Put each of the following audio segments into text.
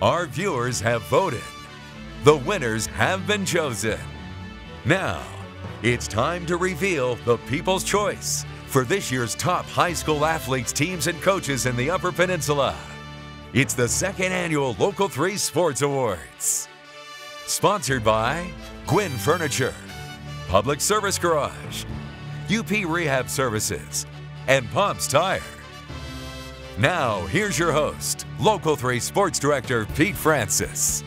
Our viewers have voted. The winners have been chosen. Now, it's time to reveal the People's Choice for this year's top high school athletes, teams, and coaches in the Upper Peninsula. It's the second annual Local 3 Sports Awards. Sponsored by Gwynn Furniture, Public Service Garage, UP Rehab Services, and Poms Tire. Now, here's your host, Local 3 Sports Director Pete Francis.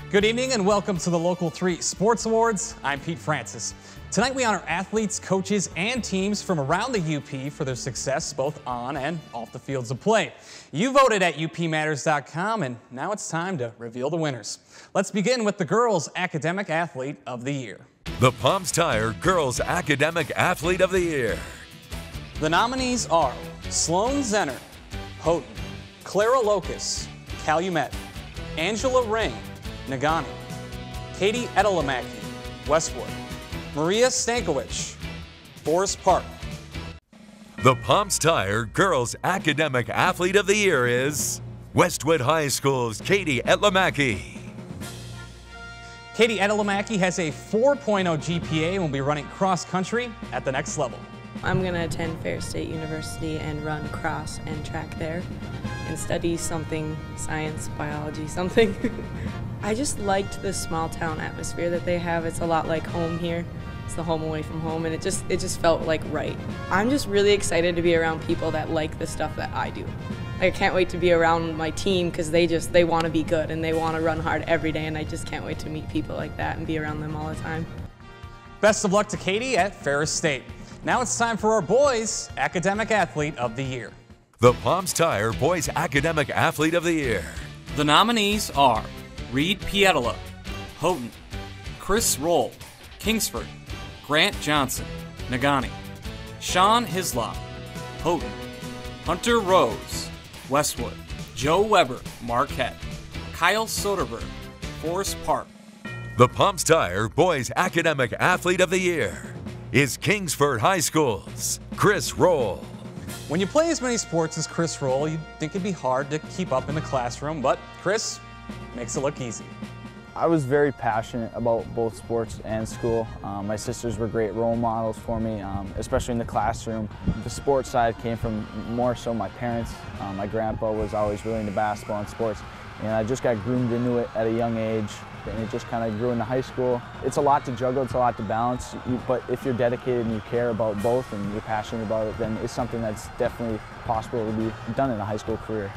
Good evening and welcome to the Local 3 Sports Awards. I'm Pete Francis. Tonight we honor athletes, coaches, and teams from around the UP for their success both on and off the fields of play. You voted at upmatters.com, and now it's time to reveal the winners. Let's begin with the Girls Academic Athlete of the Year. The Poms Tire Girls Academic Athlete of the Year. The nominees are Sloan Zenner, Houghton, Clara Locus, Calumet, Angela Ring, Negaunee, Katie Edelamaki, Westwood, Maria Stankiewicz, Forest Park. The Poms Tire Girls Academic Athlete of the Year is Westwood High School's Katie Edelamaki. Katie Edelamaki has a 4.0 GPA and will be running cross country at the next level. I'm going to attend Ferris State University and run cross and track there and study something, science, biology, something. I just liked the small town atmosphere that they have. It's a lot like home here. It's the home away from home, and it just felt like right. I'm just really excited to be around people that like the stuff that I do. I can't wait to be around my team because they want to be good and they want to run hard every day, and I just can't wait to meet people like that and be around them all the time. Best of luck to Katie at Ferris State. Now it's time for our Boys Academic Athlete of the Year. The Poms Tire Boys Academic Athlete of the Year. The nominees are Reed Pietola, Houghton, Chris Roll, Kingsford, Grant Johnson, Negaunee, Sean Hislop, Houghton, Hunter Rose, Westwood, Joe Weber, Marquette, Kyle Soderberg, Forest Park. The Poms Tire Boys Academic Athlete of the Year is Kingsford High School's Chris Roll. When you play as many sports as Chris Roll, you'd think it'd be hard to keep up in the classroom, but Chris makes it look easy. I was very passionate about both sports and school. My sisters were great role models for me, especially in the classroom. The sports side came from more so my parents. My grandpa was always really into basketball and sports, and I just got groomed into it at a young age, and it just kind of grew into high school. It's a lot to juggle, it's a lot to balance, but if you're dedicated and you care about both and you're passionate about it, then it's something that's definitely possible to be done in a high school career.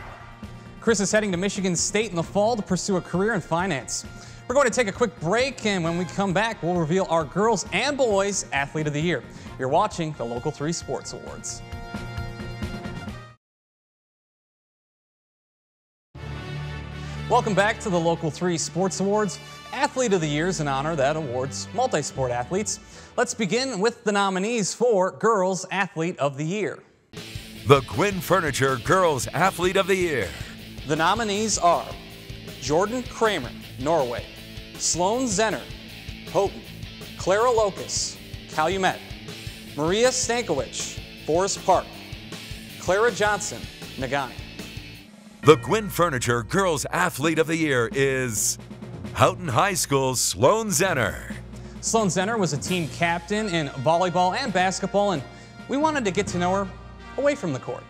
Chris is heading to Michigan State in the fall to pursue a career in finance. We're going to take a quick break, and when we come back, we'll reveal our Girls and Boys Athlete of the Year. You're watching the Local 3 Sports Awards. Welcome back to the Local 3 Sports Awards. Athlete of the Year is an honor that awards multi-sport athletes. Let's begin with the nominees for Girls Athlete of the Year. The Gwynn Furniture Girls Athlete of the Year. The nominees are Jordan Kramer, Norway, Sloan Zenner, Houghton, Clara Locus, Calumet, Maria Stankiewicz, Forest Park, Clara Johnson, Negaunee. The Gwynn Furniture Girls Athlete of the Year is Houghton High School's Sloan Zenner. Sloan Zenner was a team captain in volleyball and basketball, and we wanted to get to know her away from the court.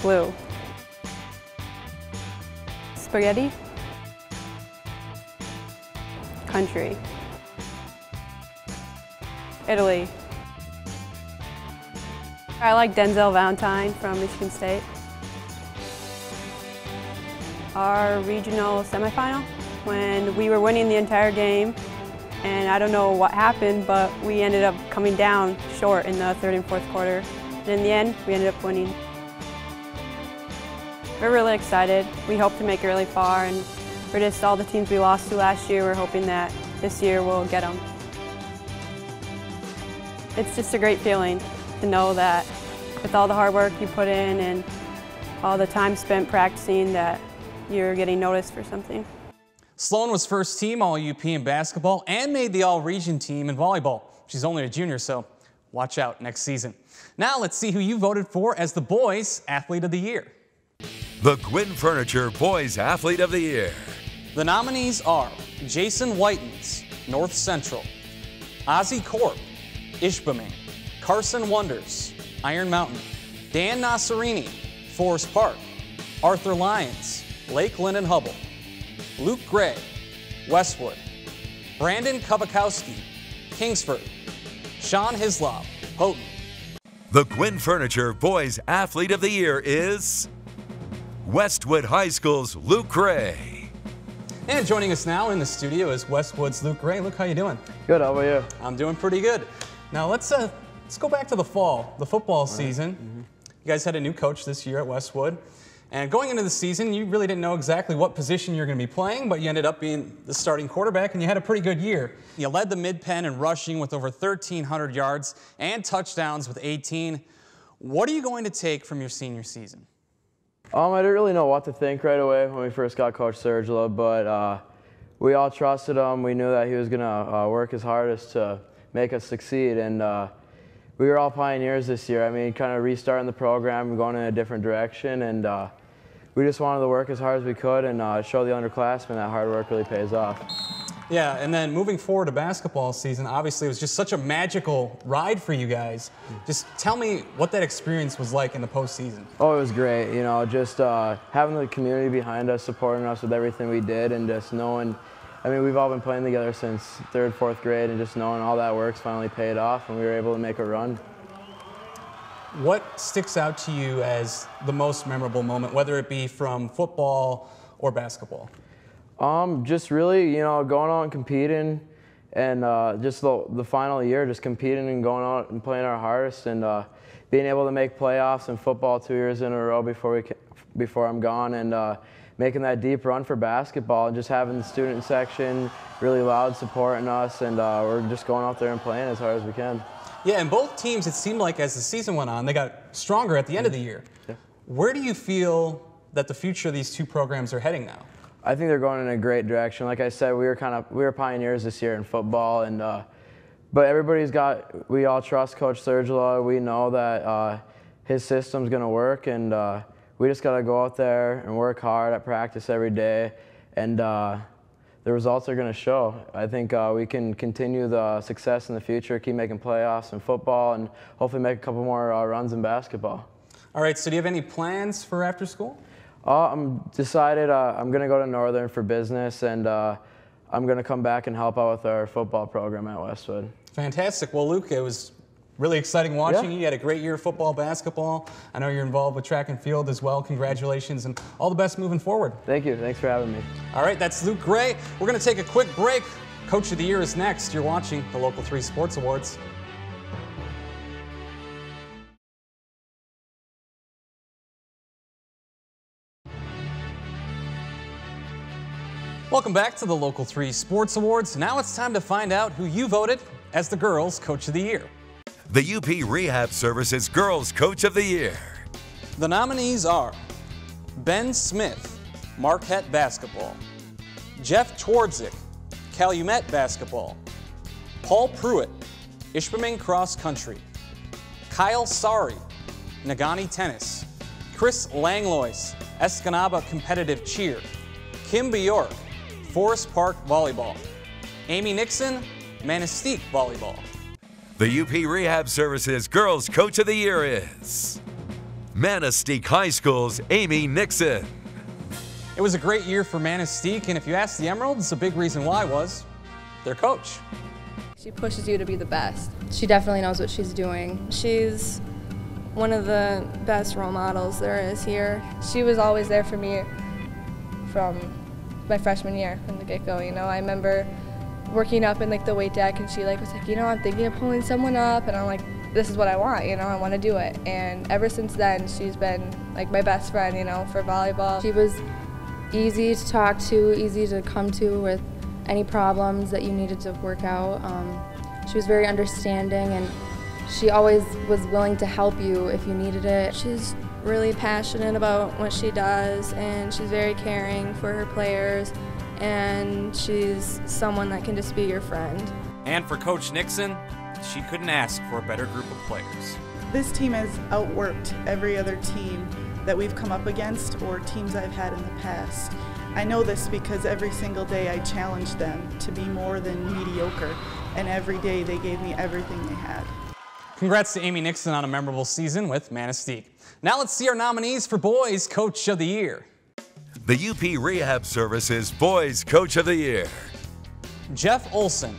Blue. Spaghetti. Country. Italy. I like Denzel Valentine from Michigan State. Our regional semifinal, when we were winning the entire game, and I don't know what happened, but we ended up coming down short in the third and fourth quarter. And in the end, we ended up winning. We're really excited. We hope to make it really far, and for just all the teams we lost to last year, we're hoping that this year we'll get them. It's just a great feeling to know that with all the hard work you put in and all the time spent practicing that you're getting noticed for something. Sloan was first team All-UP in basketball and made the All-Region team in volleyball. She's only a junior, so watch out next season. Now let's see who you voted for as the Boys Athlete of the Year. the Gwynn Furniture Boys Athlete of the Year. The nominees are Jason Whitens, North Central; Ozzie Corp, Ishpeming; Carson Wonders, Iron Mountain; Dan Nasserini, Forest Park; Arthur Lyons, Lake Linden Hubble; Luke Gray, Westwood; Brandon Kubakowski, Kingsford; Sean Hislop, Houghton. The Gwynn Furniture Boys Athlete of the Year is Westwood High School's Luke Gray. And joining us now in the studio is Westwood's Luke Gray. Luke, how you doing? Good, how about you? I'm doing pretty good. Now let's go back to the fall, the football season. You guys had a new coach this year at Westwood. And going into the season, you really didn't know exactly what position you're going to be playing, but you ended up being the starting quarterback, and you had a pretty good year. You led the Mid-Penn in rushing with over 1,300 yards and touchdowns with 18. What are you going to take from your senior season? I didn't really know what to think right away when we first got Coach Sergila, but we all trusted him. We knew that he was going to work his hardest to make us succeed, and we were all pioneers this year. I mean, kind of restarting the program, going in a different direction, and we just wanted to work as hard as we could and show the underclassmen that hard work really pays off. Yeah, and then moving forward to basketball season, obviously it was just such a magical ride for you guys. Just tell me what that experience was like in the postseason. Oh, it was great. You know, just having the community behind us, supporting us with everything we did, and just knowing, I mean, we've all been playing together since 3rd, 4th grade, and just knowing all that work's finally paid off, and we were able to make a run. What sticks out to you as the most memorable moment, whether it be from football or basketball? Just really, you know, going out and competing, and just the final year, just competing and going out and playing our hardest, and being able to make playoffs in football 2 years in a row before I'm gone, and making that deep run for basketball, and just having the student section really loud supporting us, and we're just going out there and playing as hard as we can. Yeah, and both teams, it seemed like as the season went on, they got stronger at the end of the year. Yeah. Where do you feel that the future of these two programs are heading now? I think they're going in a great direction. Like I said, we were pioneers this year in football, and but we all trust Coach Sergila. We know that his system's going to work, and we just got to go out there and work hard at practice every day, and the results are going to show. I think we can continue the success in the future, keep making playoffs in football, and hopefully make a couple more runs in basketball. All right, so do you have any plans for after school? I'm decided I'm going to go to Northern for business, and I'm going to come back and help out with our football program at Westwood. Fantastic. Well, Luke, it was really exciting watching you. You had a great year of football, basketball. I know you're involved with track and field as well. Congratulations, and all the best moving forward. Thank you. Thanks for having me. All right, that's Luke Gray. We're going to take a quick break. Coach of the Year is next. You're watching the Local 3 Sports Awards. Welcome back to the Local 3 Sports Awards. Now it's time to find out who you voted as the Girls Coach of the Year. The UP Rehab Services Girls Coach of the Year. The nominees are Ben Smith, Marquette Basketball; Jeff Twardzik, Calumet Basketball; Paul Pruitt, Ishpeming Cross Country; Kyle Sari, Nagani Tennis; Chris Langlois, Escanaba Competitive Cheer; Kim Bjork, Forest Park Volleyball; Amy Nixon, Manistee Volleyball. The UP Rehab Services Girls Coach of the Year is Manistee High School's Amy Nixon. It was a great year for Manistee, and if you ask the Emeralds, a big reason why was their coach. She pushes you to be the best. She definitely knows what she's doing. She's one of the best role models there is here. She was always there for me from my freshman year from the get-go. You know, I remember working up in like the weight deck, and she was like, you know, I'm thinking of pulling someone up, and I'm like, this is what I want, you know, I want to do it. And ever since then, she's been like my best friend, you know, for volleyball. She was easy to talk to, easy to come to with any problems that you needed to work out. She was very understanding, and she always was willing to help you if you needed it. She's really passionate about what she does, and she's very caring for her players, and she's someone that can just be your friend. And for Coach Nixon, she couldn't ask for a better group of players. This team has outworked every other team that we've come up against or teams I've had in the past. I know this because every single day I challenged them to be more than mediocre, and every day they gave me everything they had. Congrats to Amy Nixon on a memorable season with Manistee. Now let's see our nominees for Boys Coach of the Year. The UP Rehab Services Boys Coach of the Year. Jeff Olson,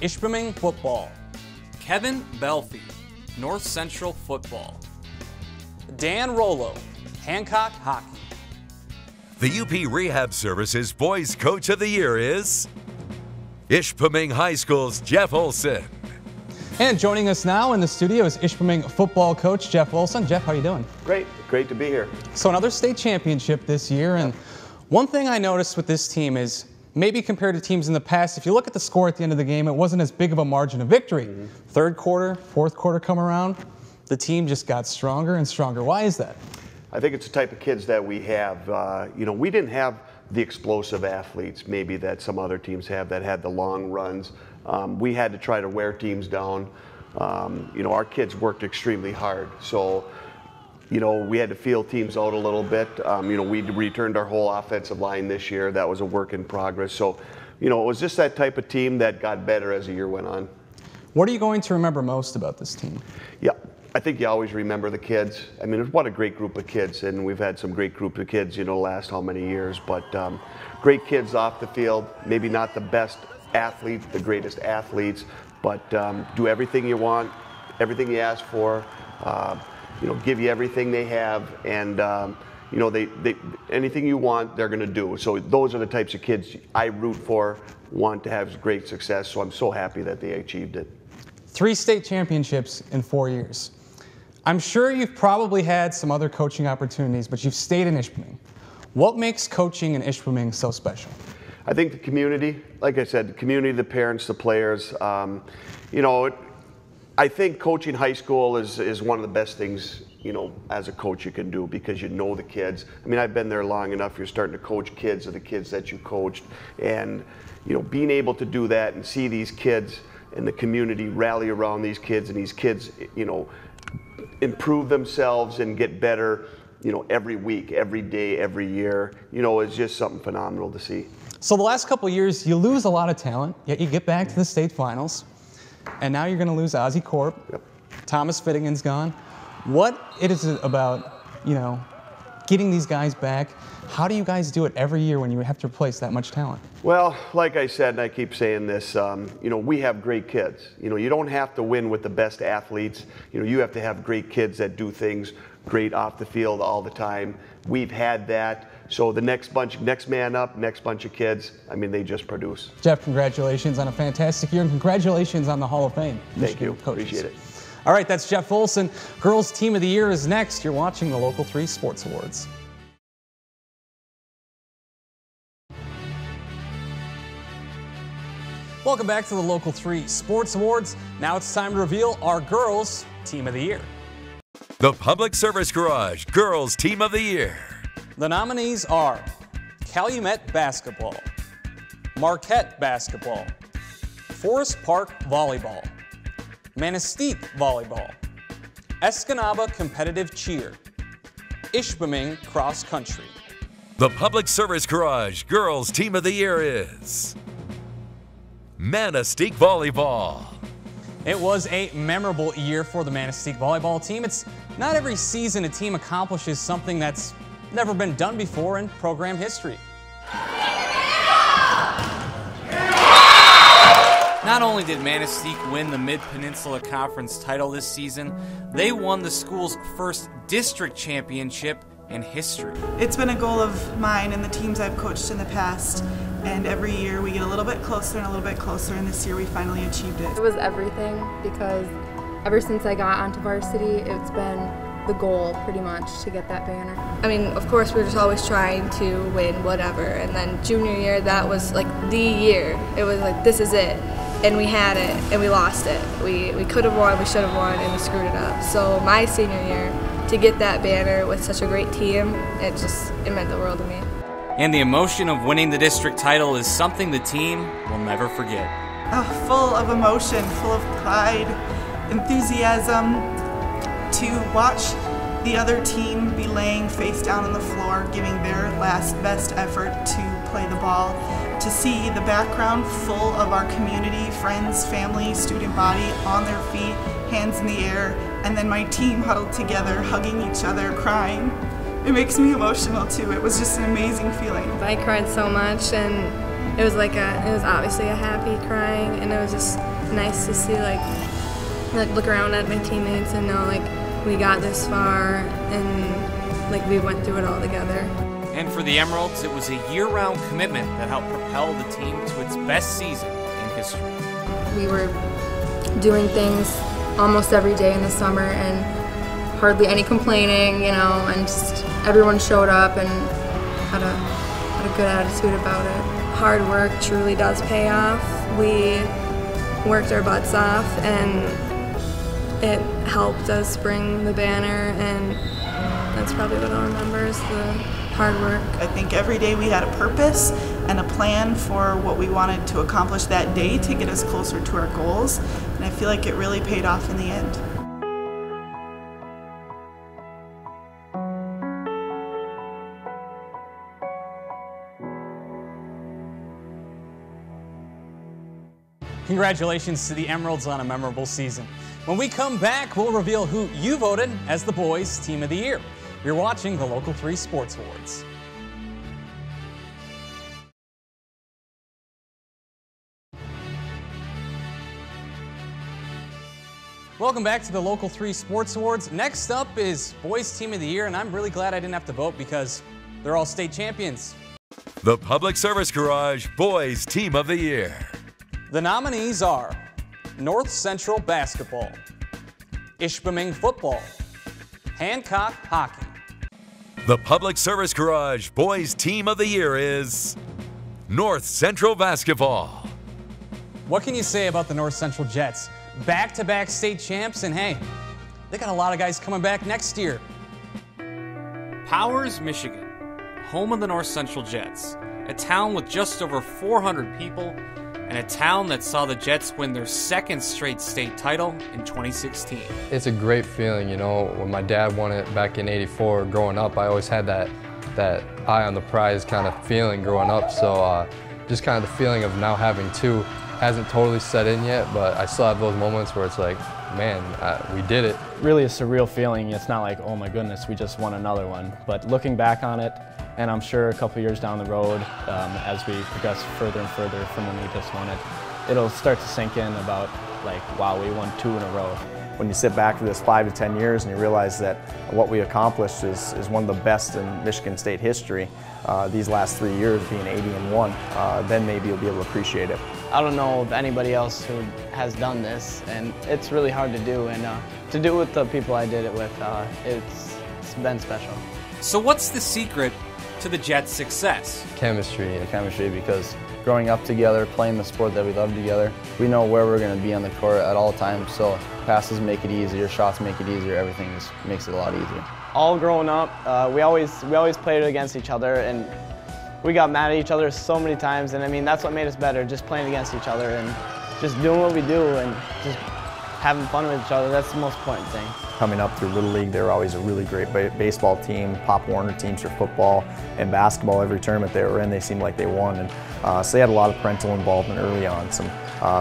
Ishpeming Football. Kevin Belfi, North Central Football. Dan Rollo, Hancock Hockey. The UP Rehab Services Boys Coach of the Year is Ishpeming High School's Jeff Olson. And joining us now in the studio is Ishpeming football coach Jeff Olson. Jeff, how are you doing? Great to be here. So another state championship this year, and one thing I noticed with this team is maybe compared to teams in the past, if you look at the score at the end of the game, it wasn't as big of a margin of victory. Third quarter, fourth quarter come around, the team just got stronger and stronger. Why is that? I think it's the type of kids that we have. We didn't have the explosive athletes maybe that some other teams have that had the long runs. We had to try to wear teams down. Our kids worked extremely hard. So, we had to feel teams out a little bit. We returned our whole offensive line this year. That was a work in progress. So, it was just that type of team that got better as the year went on. What are you going to remember most about this team? Yeah, I think you always remember the kids. I mean, what a great group of kids, and we've had some great group of kids, the last how many years, but great kids off the field, maybe not the best athletes, the greatest athletes, but do everything you want, everything you ask for, give you everything they have, and they anything you want, they're going to do. So those are the types of kids I root for, want to have great success, so I'm so happy that they achieved it. 3 state championships in 4 years. I'm sure you've probably had some other coaching opportunities, but you've stayed in Ishpeming. What makes coaching in Ishpeming so special? I think the community, like I said, the community, the parents, the players. I think coaching high school is one of the best things, as a coach you can do because you know the kids. I mean, I've been there long enough. You're starting to coach kids of the kids that you coached. And, being able to do that and see these kids and the community rally around these kids and these kids, improve themselves and get better, every week, every day, every year, is just something phenomenal to see. So the last couple of years, you lose a lot of talent, yet you get back to the state finals, and now you're going to lose Ozzie Corp. Yep. Thomas Fittigan's gone. What is it about, getting these guys back? How do you guys do it every year when you have to replace that much talent? Well, like I said, and I keep saying this, we have great kids. You don't have to win with the best athletes. You have to have great kids that do things great off the field all the time. We've had that. So the next man up, next bunch of kids, they just produce. Jeff, congratulations on a fantastic year, and congratulations on the Hall of Fame. Thank you. Appreciate it. All right, that's Jeff Olson. Girls Team of the Year is next. You're watching the Local 3 Sports Awards. Welcome back to the Local 3 Sports Awards. Now it's time to reveal our Girls Team of the Year. The Public Service Garage Girls Team of the Year. The nominees are Calumet Basketball, Marquette Basketball, Forest Park Volleyball, Manistee Volleyball, Escanaba Competitive Cheer, Ishpeming Cross Country. The Public Service Garage Girls Team of the Year is Manistee Volleyball. It was a memorable year for the Manistee volleyball team. It's not every season a team accomplishes something that's never been done before in program history. Not only did Manistee win the Mid-Peninsula Conference title this season, they won the school's first district championship in history. It's been a goal of mine and the teams I've coached in the past, and every year we get a little bit closer and a little bit closer, and this year we finally achieved it. It was everything because ever since I got onto varsity, it's been the goal pretty much to get that banner. I mean, of course, we're just always trying to win whatever, and then junior year, that was like the year. It was like, this is it. And we had it, and we lost it. We could have won, we should have won, and we screwed it up. So my senior year, to get that banner with such a great team, it meant the world to me. And the emotion of winning the district title is something the team will never forget. Full of emotion, full of pride, enthusiasm, to watch the other team be laying face down on the floor, giving their last best effort to play the ball, to see the background full of our community, friends, family, student body on their feet, hands in the air, and then my team huddled together, hugging each other, crying. It makes me emotional too. It was just an amazing feeling. I cried so much, and it was obviously a happy crying, and it was just nice to see like look around at my teammates and know like we got this far and like we went through it all together. And for the Emeralds, it was a year-round commitment that helped propel the team to its best season in history. We were doing things almost every day in the summer and hardly any complaining, you know, and just everyone showed up and had a good attitude about it. Hard work truly does pay off. We worked our butts off and it helped us bring the banner, and that's probably what I'll remember is the hard work. I think every day we had a purpose and a plan for what we wanted to accomplish that day to get us closer to our goals, and I feel like it really paid off in the end. Congratulations to the Emeralds on a memorable season. When we come back, we'll reveal who you voted as the boys' team of the year. You're watching the Local 3 Sports Awards. Welcome back to the Local 3 Sports Awards. Next up is Boys Team of the Year, and I'm really glad I didn't have to vote because they're all state champions. The Public Service Garage Boys Team of the Year. The nominees are North Central Basketball, Ishpeming Football, Hancock Hockey. The Public Service Garage Boys Team of the Year is North Central Basketball. What can you say about the North Central Jets? Back-to-back state champs, and hey, they got a lot of guys coming back next year. Powers, Michigan, home of the North Central Jets, a town with just over 400 people, and a town that saw the Jets win their second straight state title in 2016. It's a great feeling, you know. When my dad won it back in '84, growing up, I always had that eye on the prize kind of feeling growing up. So just kind of the feeling of now having two hasn't totally set in yet, but I still have those moments where it's like, man, we did it. Really a surreal feeling. It's not like, oh my goodness, we just won another one. But looking back on it, and I'm sure a couple years down the road, as we progress further and further from when we just won it, it'll start to sink in about like, wow, we won 2 in a row. When you sit back for this 5 to 10 years and you realize that what we accomplished is one of the best in Michigan State history, these last 3 years being 80-1, then maybe you'll be able to appreciate it. I don't know of anybody else who has done this, and it's really hard to do, and to do it with the people I did it with, it's been special. So what's the secret to the Jets' success? Chemistry, because growing up together, playing the sport that we love together, we know where we're going to be on the court at all times, so passes make it easier, shots make it easier, everything just makes it a lot easier. All growing up, we always played against each other, and we got mad at each other so many times, and I mean, that's what made us better, just playing against each other and just doing what we do and just having fun with each other. That's the most important thing. Coming up through Little League, they were always a really great baseball team, Pop Warner teams for football, and basketball. Every tournament they were in, they seemed like they won. And so they had a lot of parental involvement early on. Some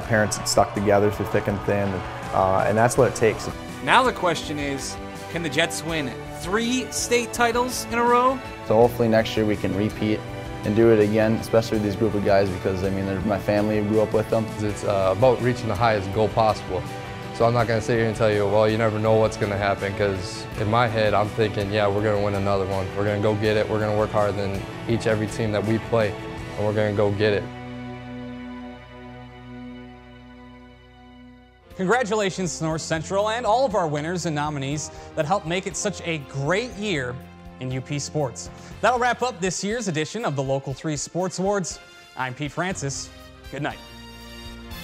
parents that stuck together through thick and thin, and that's what it takes. Now the question is, can the Jets win 3 state titles in a row? So hopefully next year we can repeat and do it again, especially with these group of guys, because I mean, they're my family, grew up with them. It's about reaching the highest goal possible. So I'm not going to sit here and tell you, well, you never know what's going to happen, because in my head, I'm thinking, yeah, we're going to win another one. We're going to go get it. We're going to work harder than every team that we play, and we're going to go get it. Congratulations to North Central and all of our winners and nominees that helped make it such a great year in UP sports. That'll wrap up this year's edition of the Local 3 Sports Awards. I'm Pete Francis. Good night.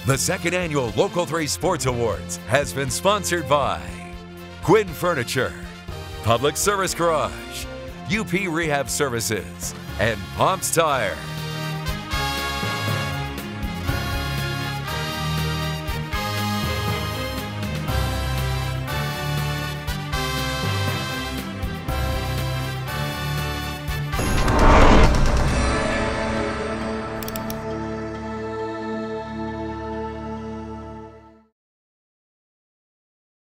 The second annual Local 3 Sports Awards has been sponsored by Quinn Furniture, Public Service Garage, UP Rehab Services, and Pomps Tire.